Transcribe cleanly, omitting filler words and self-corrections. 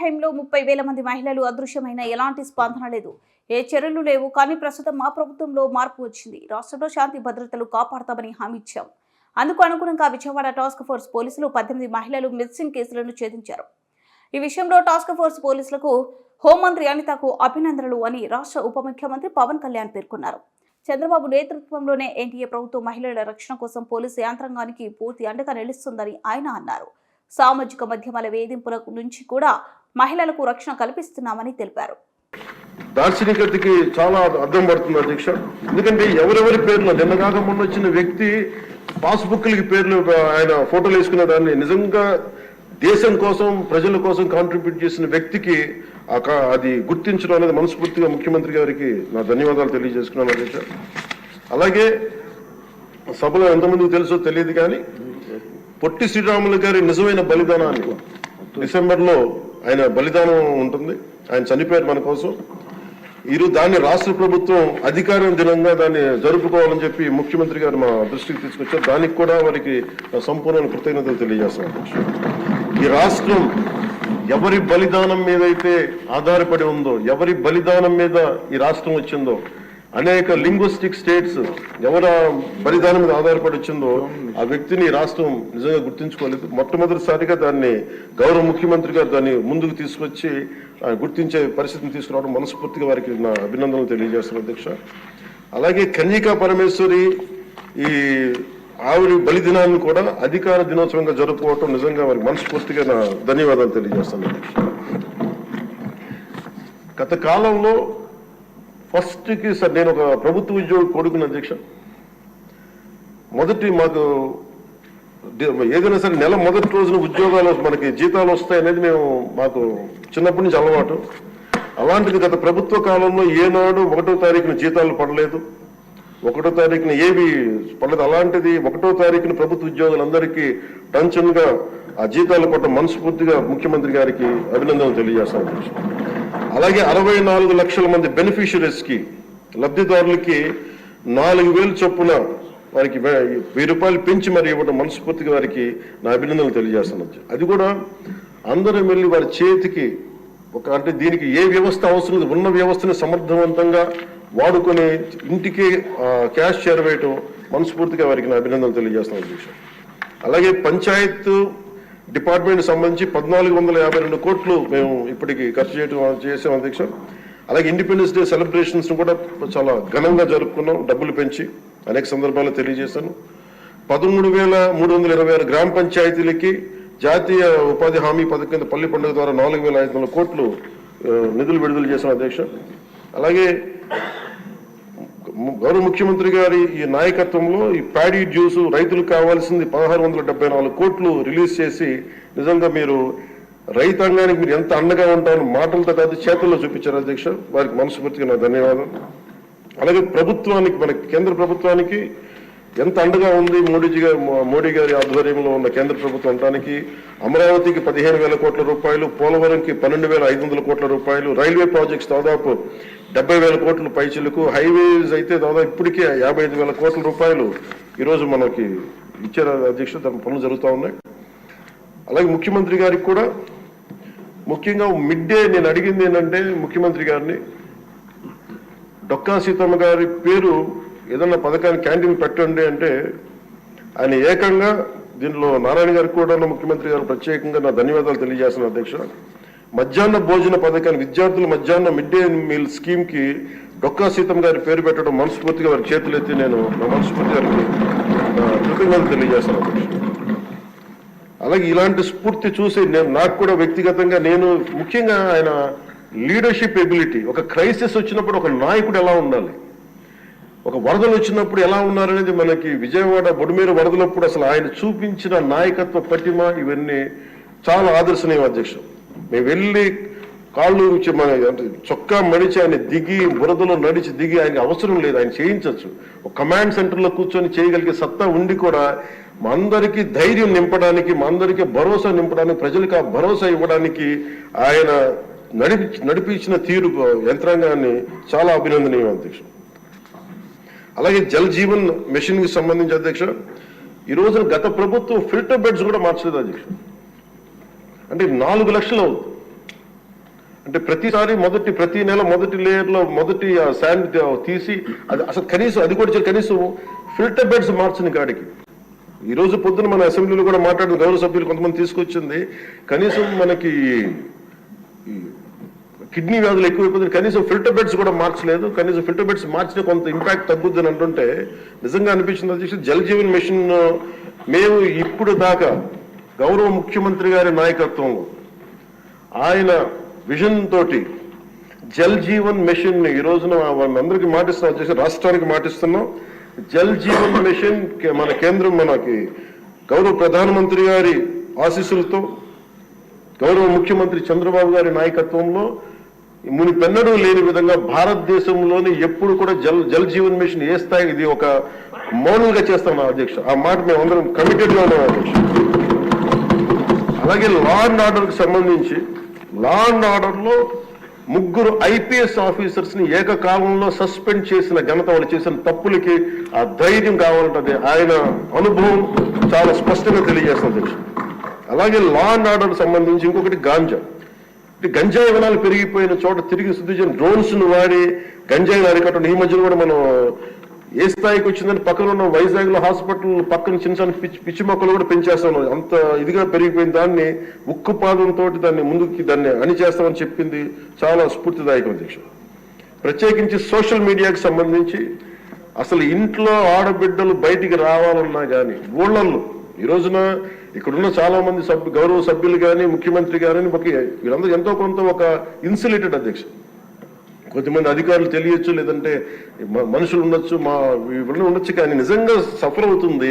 హయాంలో 30,000 మంది మహిళలు అదృశ్యమైన ఎలాంటి స్పందన లేదు, ఏ చర్యలు లేవు. కానీ ప్రస్తుతం మా ప్రభుత్వంలో మార్పు వచ్చింది. రాష్ట్రంలో శాంతి భద్రతలు కాపాడతామని హామీ ఇచ్చాం. అందుకు అనుగుణంగా విజయవాడ టాస్క్ ఫోర్స్ పోలీసులు 18 మహిళలు మిస్సింగ్ కేసులను ఛేదించారు. ఈ విషయంలో టాస్క్ ఫోర్స్ పోలీసులకు హోంమంత్రి అనితకు అభినందనలు అని రాష్ట్ర ఉప ముఖ్యమంత్రి పవన్ కళ్యాణ్ పేర్కొన్నారు. చంద్రబాబు నేతృత్వంలోనే ఎన్డీఏ ప్రభుత్వం మహిళల రక్షణ కోసం పోలీసు యంత్రాంగానికి పూర్తి అండగా నిలుస్తుందని ఆయన అన్నారు. సామాజిక మాధ్యమాల వేధింపుల నుంచి కూడా మహిళలకు రక్షణ కల్పిస్తున్నామని తెలిపారు. దార్శనికతకి చాలా అర్థం పడుతుంది అధ్యక్ష. ఎందుకంటే ఎవరెవరి పేర్లు నిన్నగాక మొన్న వచ్చిన వ్యక్తి పాస్బుక్లకి పేర్లు ఆయన ఫోటోలు వేసుకున్న దాన్ని నిజంగా దేశం కోసం ప్రజల కోసం కాంట్రిబ్యూట్ చేసిన వ్యక్తికి అది గుర్తించడం అనేది మనస్ఫూర్తిగా ముఖ్యమంత్రి గారికి నా ధన్యవాదాలు తెలియజేసుకున్నాను అధ్యక్ష. అలాగే సభలో ఎంతమందికి తెలుసో తెలియదు కానీ పొట్టి శ్రీరాములు గారి నిజమైన బలిదానాన్ని డిసెంబర్లో ఆయన బలిదానం ఉంటుంది. ఆయన చనిపోయారు మన కోసం. ఈరోజు దాన్ని రాష్ట్ర ప్రభుత్వం అధికార దినంగా దాన్ని జరుపుకోవాలని చెప్పి ముఖ్యమంత్రి గారు మా దృష్టికి తీసుకొచ్చారు. దానికి కూడా వారికి సంపూర్ణ కృతజ్ఞతలు తెలియజేస్తున్నాను. ఈ రాష్ట్రం ఎవరి బలిదానం మీద అయితే ఆధారపడి ఉందో, ఎవరి బలిదానం మీద ఈ రాష్ట్రం వచ్చిందో, అనేక లింగ్విస్టిక్ స్టేట్స్ ఎవరు బలిదానం మీద ఆధారపడి వచ్చిందో ఆ వ్యక్తిని రాష్ట్రం నిజంగా గుర్తించుకోలేదు. మొట్టమొదటిసారిగా దాన్ని గౌరవ ముఖ్యమంత్రి గారు దాన్ని ముందుకు తీసుకొచ్చి గుర్తించే పరిస్థితిని తీసుకురావడం మనస్ఫూర్తిగా వారికి నా అభినందనలు తెలియజేస్తున్నాను అధ్యక్ష. అలాగే కన్యకా పరమేశ్వరి ఈ ఆవిడ బలిదినాన్ని కూడా అధికార దినోత్సవంగా జరుపుకోవటం నిజంగా వారికి మనస్ఫూర్తిగా నా ధన్యవాదాలు తెలియజేస్తాను అధ్యక్ష. గత కాలంలో ఫస్ట్కి సార్ నేను ఒక ప్రభుత్వ ఉద్యోగి కొడుకున్న అధ్యక్ష. మాకు ఏదైనా సరే నెల మొదటి రోజున ఉద్యోగాలు మనకి జీతాలు వస్తాయనేది మాకు చిన్నప్పటి నుంచి అలవాటు. అలాంటిది గత ప్రభుత్వ కాలంలో ఏనాడు 1వ తారీఖున జీతాలు పడలేదు, 1వ తారీఖున ఏవి పడలేదు. అలాంటిది 1వ తారీఖున ప్రభుత్వ ఉద్యోగులందరికీ టెన్షన్గా ఆ జీతాలు పడ్డ మనస్ఫూర్తిగా ముఖ్యమంత్రి గారికి అభినందనలు తెలియజేస్తాను. అలాగే 64 లక్షల మంది బెనిఫిషరీస్ కి లబ్ధిదారులకి 4,000 చొప్పున వారికి 1000 రూపాయలు పెంచి మరి ఇవ్వడం మనస్ఫూర్తిగా వారికి నా అభినందనలు తెలియజేస్తాను. అది కూడా అందరం వెళ్ళి వారి చేతికి అంటే దీనికి ఏ వ్యవస్థ అవసరం ఉన్న వ్యవస్థని సమర్థవంతంగా వాడుకొని ఇంటికి క్యాష్ చేరవేయటం మనస్ఫూర్తిగా వారికి నా అభినందనలు తెలియజేస్తాను అధ్యక్ష. అలాగే పంచాయత్ డిపార్ట్మెంట్ సంబంధించి 1,452 కోట్లు మేము ఇప్పటికి ఖర్చు చేసాం అధ్యక్ష. అలాగే ఇండిపెండెన్స్ డే సెలబ్రేషన్స్ కూడా చాలా ఘనంగా జరుపుకున్నాం, డబ్బులు పెంచి అనేక సందర్భాల్లో తెలియజేశాను. 13,326 గ్రామ పంచాయతీలకి జాతీయ ఉపాధి హామీ పథకం కింద పల్లి పండుగ ద్వారా 4,500 కోట్లు నిధులు విడుదల చేశాం అధ్యక్ష. అలాగే గౌరవ ముఖ్యమంత్రి గారి ఈ నాయకత్వంలో ఈ ప్యాడీ జ్యూస్ రైతులకు కావాల్సింది 1,674 కోట్లు రిలీజ్ చేసి నిజంగా మీరు రైతాంగానికి మీరు ఎంత అండగా ఉంటారో మాటలతో కాదు చేతుల్లో చూపించారు అధ్యక్ష. వారికి మనస్ఫూర్తిగా నా ధన్యవాదాలు. అలాగే ప్రభుత్వానికి మన కేంద్ర ప్రభుత్వానికి ఎంత అండగా ఉంది మోడీ గారి ఆధ్వర్యంలో ఉన్న కేంద్ర ప్రభుత్వం అనడానికి అమరావతికి 15,000 కోట్ల రూపాయలు, పోలవరంకి 12,500 కోట్ల రూపాయలు, రైల్వే ప్రాజెక్ట్స్ దాదాపు 70,000 కోట్ల పైచిలకు, హైవేస్ అయితే దాదాపు ఇప్పటికే 55,000 కోట్ల రూపాయలు ఈరోజు మనకి ఇచ్చారు అధ్యక్ష. దాని పనులు జరుగుతూ ఉన్నాయి. అలాగే ముఖ్యమంత్రి గారికి కూడా ముఖ్యంగా మిడ్ డే నేను అడిగింది ఏంటంటే ముఖ్యమంత్రి గారిని డొక్కా సీతమ్మ గారి పేరు ఏదన్నా పథకాన్ని క్యాంటీన్ పెట్టండి అంటే ఆయన ఏకంగా దీనిలో నారాయణ గారికి కూడా ముఖ్యమంత్రి గారు ప్రత్యేకంగా నా ధన్యవాదాలు తెలియజేస్తున్నాను అధ్యక్ష. మధ్యాహ్న భోజన పథకాన్ని విద్యార్థుల మధ్యాహ్న మిడ్ డే మీల్ స్కీమ్ కి డొక్కా సీతమ్మ గారి పేరు పెట్టడం మనస్ఫూర్తిగా వారి చేతులెత్తి నేను నా మనస్ఫూర్తి గారికి కృతజ్ఞతలు తెలియజేస్తాను అధ్యక్ష. అలాగే ఇలాంటి స్ఫూర్తి చూసి నాకు కూడా వ్యక్తిగతంగా నేను ముఖ్యంగా ఆయన లీడర్షిప్ ఎబిలిటీ, ఒక క్రైసిస్ వచ్చినప్పుడు ఒక నాయకుడు ఎలా ఉండాలి, ఒక వరదలు వచ్చినప్పుడు ఎలా ఉన్నారనేది మనకి విజయవాడ బొడిమేరు వరదలప్పుడు అసలు ఆయన చూపించిన నాయకత్వ పటిమ ఇవన్నీ చాలా ఆదర్శనీయం అధ్యక్ష. మేము వెళ్ళి కాళ్ళు మన చొక్కా మడిచి ఆయన దిగి బురదలో నడిచి దిగి ఆయనకి అవసరం లేదు, ఆయన చేయించవచ్చు. ఒక కమాండ్ సెంటర్లో కూర్చొని చేయగలిగే సత్తా ఉండి కూడా మా అందరికీ ధైర్యం నింపడానికి, మా అందరికీ భరోసా నింపడానికి, ప్రజలకు ఆ భరోసా ఇవ్వడానికి ఆయన నడిపించిన తీరు యంత్రాంగాన్ని చాలా అభినందనీయం అధ్యక్ష. అలాగే జల్ జీవన్ మిషన్ కి సంబంధించి అధ్యక్ష ఈ రోజున గత ప్రభుత్వం ఫిల్టర్ బెడ్స్ కూడా మార్చలేదు అధ్యక్ష. అంటే 4 లక్షలు అవుతుంది. అంటే ప్రతిసారి ప్రతి నెల మొదటి లేయర్ లో మొదటి శాండ్ తీసి అది అసలు కనీసం అది కూడా కనీసం ఫిల్టర్ బెడ్స్ మార్చని కాడికి ఈ రోజు పొద్దున మన అసెంబ్లీలో కూడా మాట్లాడిన గౌరవ సభ్యులు కొంతమంది తీసుకొచ్చింది కనీసం మనకి కిడ్నీ వ్యాధులు ఎక్కువైపోతుంది కనీసం ఫిల్టర్ బెడ్స్ కూడా మార్చలేదు కనీసం ఫిల్టర్ బెడ్స్ మార్చిన కొంత ఇంపాక్ట్ తగ్గుద్దని అంటుంటే నిజంగా అనిపించింది అధ్యక్ష జల్ జీవన్ మిషన్ మేము ఇప్పుడు దాకా గౌరవ ముఖ్యమంత్రి గారి నాయకత్వంలో ఆయన విజన్ తోటి జల్ జీవన్ మిషన్ ఈ రోజున అందరికి మాటిస్తున్నాం అధ్యక్ష రాష్ట్రానికి మాటిస్తున్నాం జల్ జీవన్ మిషన్ మన కేంద్రం మనకి గౌరవ ప్రధానమంత్రి గారి ఆశీస్సులతో గౌరవ ముఖ్యమంత్రి చంద్రబాబు గారి నాయకత్వంలో మునిపెన్నడూ లేని విధంగా భారతదేశంలోని ఎప్పుడు కూడా జల్ జీవన్ మిషన్ ఏ స్థాయి ఇది ఒక మౌనంగా చేస్తాం అధ్యక్ష ఆ మాట మేము అందరం కమిటెడ్ గా ఉన్నాం అధ్యక్ష అలాగే లా అండ్ ఆర్డర్ కి సంబంధించి లా అండ్ ఆర్డర్ లో 3 IPS ఆఫీసర్స్ ని ఏకకాలంలో సస్పెండ్ చేసిన ఘనత వాళ్ళు చేసిన తప్పులకి ఆ ధైర్యం కావాలంటే ఆయన అనుభవం చాలా స్పష్టంగా తెలియజేస్తుంది అధ్యక్ష అలాగే లా అండ్ ఆర్డర్ సంబంధించి ఇంకొకటి గంజాయి వనాలు పెరిగిపోయిన చోట తిరిగి శుద్ధి చేయని డ్రోన్స్ ను వాడి గంజాయిని అరికట్టడం ఈ మధ్యలో కూడా మనం ఏ స్థాయికి వచ్చిందని పక్కన ఉన్న వైజాగ్ లో హాస్పిటల్ పక్కన చిన్న పిచ్చి మొక్కలు కూడా పెంచేస్తాం అంత ఇదిగా పెరిగిపోయిన దాన్ని ఉక్కుపాదంతో దాన్ని అణిచేస్తామని చెప్పింది చాలా స్ఫూర్తిదాయకం అధ్యక్ష ప్రత్యేకించి సోషల్ మీడియాకి సంబంధించి అసలు ఇంట్లో ఆడబిడ్డలు బయటికి రావాలన్నా కానీ ఊళ్ళల్లో ఈ రోజున ఇక్కడున్న చాలా మంది గౌరవ సభ్యులు కానీ ముఖ్యమంత్రి కానీ వీళ్ళందరూ ఎంతో కొంత ఒక ఇన్సులేటెడ్ అధ్యక్ష కొంతమంది అధికారులు తెలియచ్చు లేదంటే మనుషులు ఉండొచ్చు వీళ్ళని ఉండొచ్చు కానీ నిజంగా సఫర్ అవుతుంది